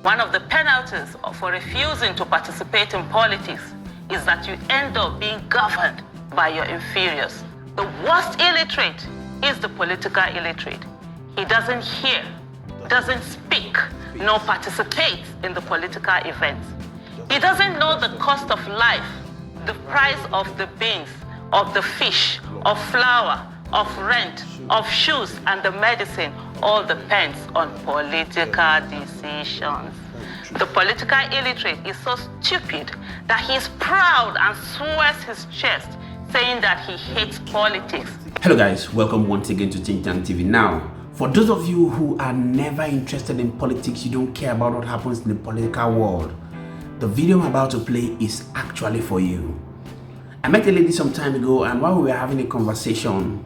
One of the penalties for refusing to participate in politics is that you end up being governed by your inferiors. The worst illiterate is the political illiterate. He doesn't hear, doesn't speak, nor participate in the political events. He doesn't know the cost of life, the price of the beans, of the fish, of flour, of rent, of shoes, and the medicine all depends on political decisions. The political illiterate is so stupid that he is proud and swears his chest, saying that he hates politics. Hello guys, welcome once again to Think Tank TV. Now, for those of you who are never interested in politics, you don't care about what happens in the political world, the video I'm about to play is actually for you. I met a lady some time ago, and while we were having a conversation,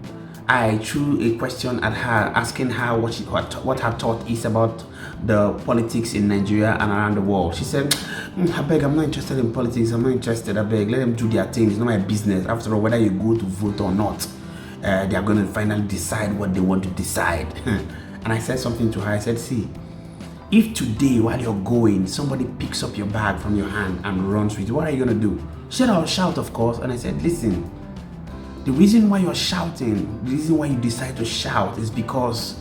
I threw a question at her, asking her what her thought is about the politics in Nigeria and around the world. She said, I beg, I'm not interested in politics, I'm not interested, I beg, let them do their thing, it's not my business. After all, whether you go to vote or not, they are going to finally decide what they want to decide. And I said something to her, I said, see, if today while you're going, somebody picks up your bag from your hand and runs with it, what are you going to do? She said, I'll shout, of course. And I said, listen, the reason why you're shouting, the reason why you decide to shout is because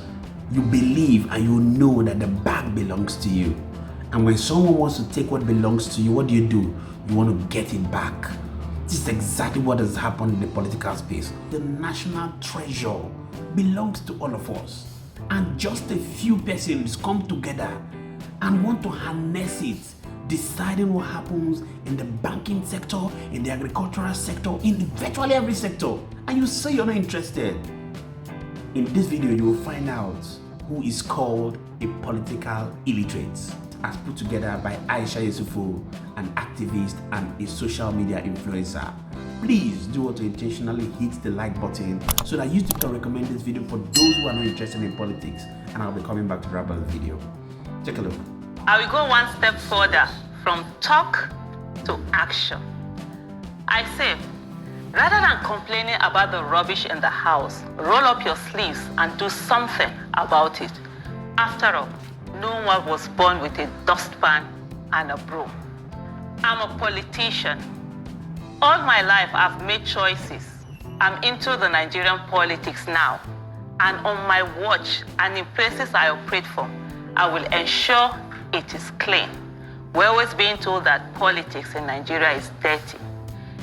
you believe and you know that the bag belongs to you. And when someone wants to take what belongs to you, what do? You want to get it back. This is exactly what has happened in the political space. The national treasure belongs to all of us. And just a few persons come together and want to harness it, deciding what happens in the banking sector, in the agricultural sector, in virtually every sector. And you say you're not interested. In this video, you will find out who is called a political illiterate, as put together by AISHA YESUFU'S, an activist and a social media influencer. Please do want to intentionally hit the like button so that YouTube can recommend this video for those who are not interested in politics. And I'll be coming back to wrap up the video. Take a look. I will go one step further, from talk to action. I say, rather than complaining about the rubbish in the house, roll up your sleeves and do something about it. After all, no one was born with a dustpan and a broom. I'm a politician. All my life I've made choices. I'm into the Nigerian politics now. And on my watch and in places I operate from, I will ensure it is clean. We're always being told that politics in Nigeria is dirty.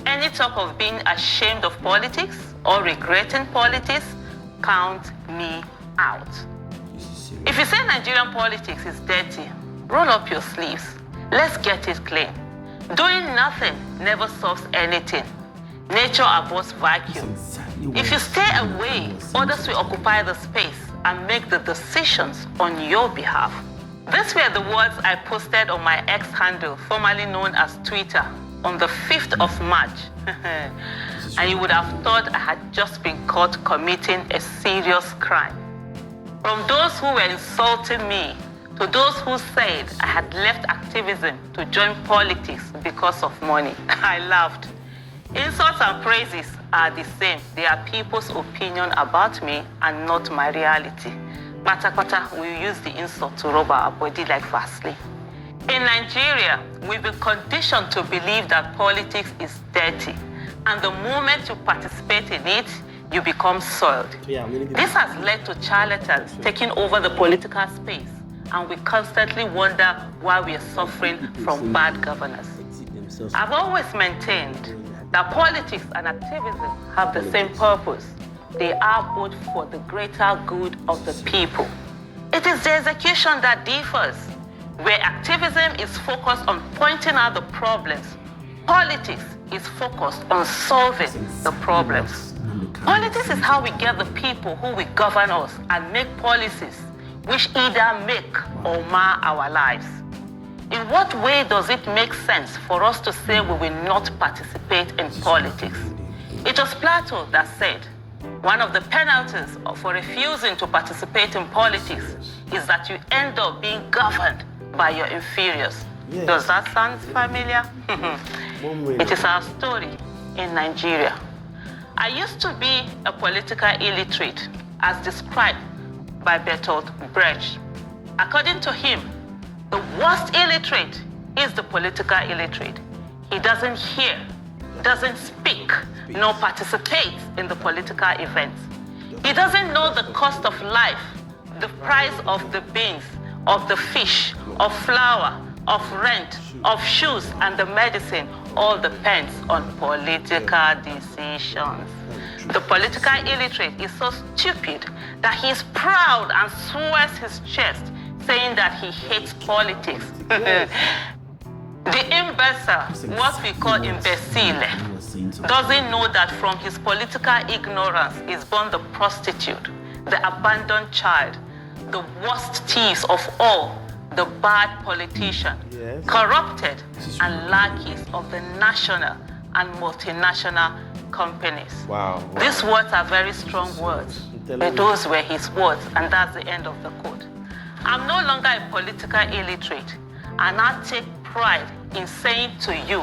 Any talk of being ashamed of politics or regretting politics, count me out. If you say Nigerian politics is dirty, roll up your sleeves. Let's get it clean. Doing nothing never solves anything. Nature abhors vacuum. If you stay away, others will occupy the space and make the decisions on your behalf. These were the words I posted on my X handle, formerly known as Twitter, on the 5th of March. And you would have thought I had just been caught committing a serious crime. From those who were insulting me to those who said I had left activism to join politics because of money, I laughed. Insults and praises are the same. They are people's opinion about me and not my reality. Matakota will use the insult to rub our body like Vaseline. In Nigeria, we've been conditioned to believe that politics is dirty, and the moment you participate in it, you become soiled. This has led to charlatans taking over the political space, and we constantly wonder why we are suffering from bad governance. I've always maintained that politics and activism have the same purpose. They are both for the greater good of the people. It is the execution that differs. Where activism is focused on pointing out the problems, politics is focused on solving the problems. Politics is how we get the people who will govern us and make policies which either make or mar our lives. In what way does it make sense for us to say we will not participate in politics? It was Plato that said, one of the penalties for refusing to participate in politics is that you end up being governed by your inferiors. Yes. Does that sound familiar? It is our story in Nigeria. I used to be a political illiterate, as described by Bertolt Brecht. According to him, The worst illiterate is the political illiterate. He doesn't hear, doesn't speak, nor participates in the political events. He doesn't know the cost of life, the price of the beans, of the fish, of flour, of rent, of shoes, and the medicine all depends on political decisions. The political illiterate is so stupid that he is proud and swears his chest, saying that he hates politics. The imbecile, what we call imbecile, doesn't know that from his political ignorance is born the prostitute, the abandoned child, the worst thieves of all, the bad politician, corrupted and lackeys of the national and multinational companies. Wow. These words are very strong words, but those were his words, and that's the end of the quote. I'm no longer a political illiterate, and I take pride in saying to you,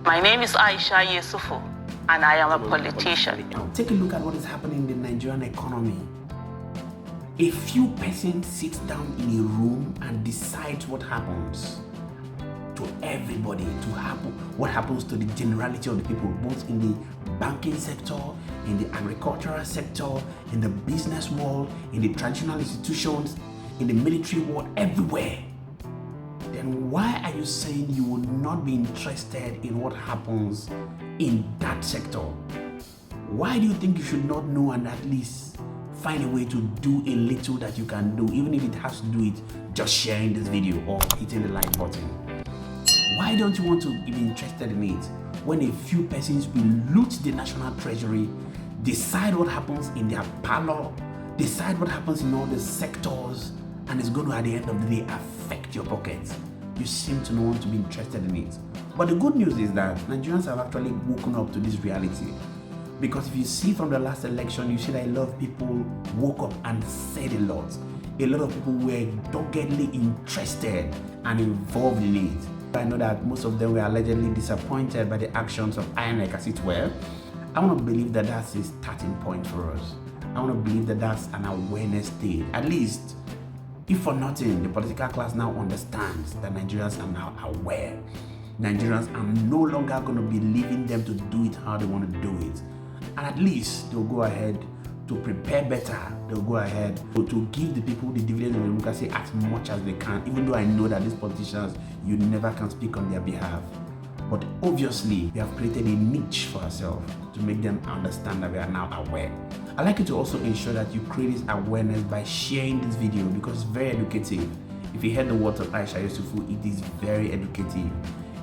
my name is AISHA YESUFU, and I am a politician. Now, take a look at what is happening in the Nigerian economy. A few persons sit down in a room and decide what happens to everybody, what happens to the generality of the people, both in the banking sector, in the agricultural sector, in the business world, in the traditional institutions, in the military world, everywhere. Then why are you saying you will not be interested in what happens in that sector? Why do you think you should not know and at least find a way to do a little that you can do, even if it has to do with just sharing this video or hitting the like button? Why don't you want to be interested in it when a few persons will loot the national treasury, decide what happens in their parlor, decide what happens in all the sectors, and it's going to, at the end of the day, affect your pockets? You seem to not want to be interested in it. But the good news is that Nigerians have actually woken up to this reality. Because if you see from the last election, you see that a lot of people woke up and said a lot. A lot of people were doggedly interested and involved in it. I know that most of them were allegedly disappointed by the actions of INEC, as it were. I want to believe that that's a starting point for us. I want to believe that that's an awareness state. At least, if for nothing, the political class now understands that Nigerians are now aware. Nigerians are no longer going to be leaving them to do it how they want to do it. And at least they'll go ahead to prepare better. They'll go ahead to give the people the dividends of democracy as much as they can, even though I know that these politicians, you never can speak on their behalf. But obviously, we have created a niche for ourselves to make them understand that we are now aware. I'd like you to also ensure that you create this awareness by sharing this video, because it's very educative. If you heard the words of AISHA YESUFU, it is very educative.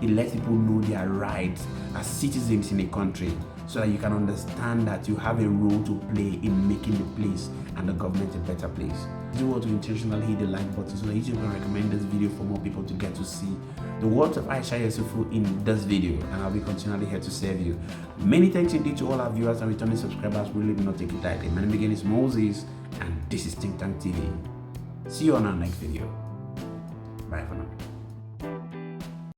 It lets people know their rights as citizens in a country, so that you can understand that you have a role to play in making the place and the government a better place. Do want to intentionally hit the like button so that YouTube can recommend this video for more people to get to see the words of AISHA YESUFU in this video, and I'll be continually here to serve you. Many thanks indeed to all our viewers and returning subscribers. We really do not take it lightly. My name again is Moses, and this is Think Tank TV. See you on our next video. Bye for now.